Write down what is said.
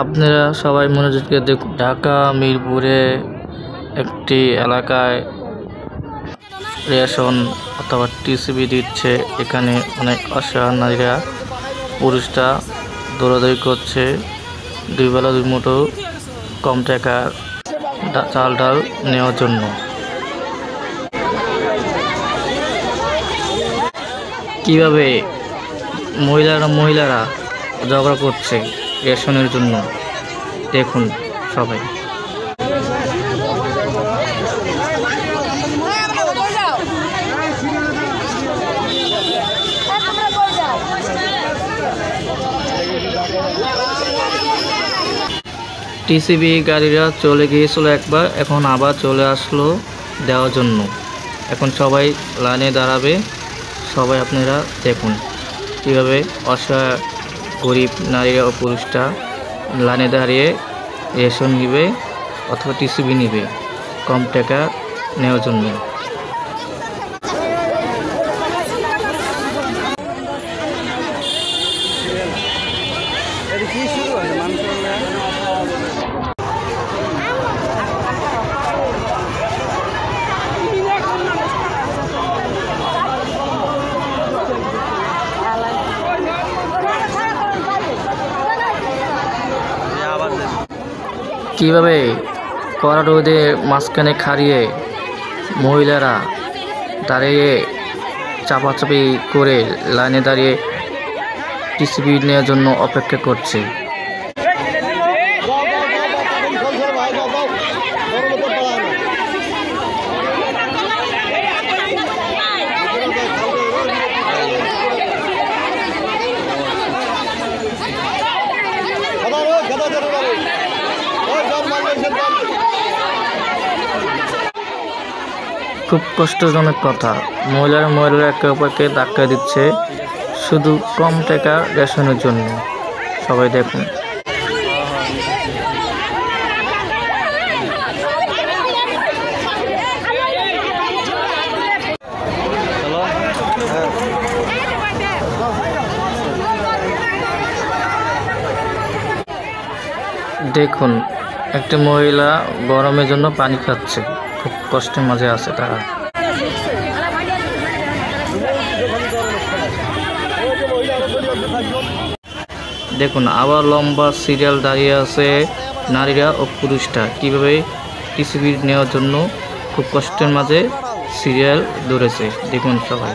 আপনারা সবাই মনোযোগ দিয়ে দেখুন। ঢাকা মিরপুরে একটি এলাকায় রেশন অথবা টিসিবি দিচ্ছে। এখানে অনেক অসহায় নারীরা পুরুষরা দৌড়াদৌড়ি করছে দুই বেলা দুই মুঠো কম টাকার চাল ডাল নেওয়ার জন্য। কিভাবে মহিলারা ঝগড়া করছে রেশনের জন্য দেখুন সবাই। টিসিবি গাড়িরা চলে গিয়েছিল একবার, এখন আবার চলে আসলো দেওয়ার জন্য। এখন সবাই লাইনে দাঁড়াবে। সবাই আপনারা দেখুন কীভাবে অসহায় গরিব নারীরা ও পুরুষরা লাইনে দাঁড়িয়ে রেশন নিবে অথবা টিসিবি নিবে কম টাকা নেওয়ার জন্য। কিভাবে কড়া রোদে মাঝখানে খাড়িয়ে মহিলারা দাঁড়িয়ে চাপাচাপি করে লাইনে দাঁড়িয়ে টিসিবি নেওয়ার জন্য অপেক্ষা করছে। খুব কষ্টজনক কথা, মহিলারা একে অপরকে ধাক্কা দিচ্ছে শুধু কম টাকা রেশনের জন্য। সবাই দেখুন। দেখুন একটা মহিলা গরমের জন্য পানি খাচ্ছে, খুব কষ্টের মাঝে আছে তারা। দেখুন আবার লম্বা সিরিয়াল দাঁড়িয়ে আছে নারীরা ও পুরুষরা কিভাবে টিসিবি নেওয়ার জন্য খুব কষ্টের মাঝে সিরিয়াল ধরেছে। দেখুন সবাই।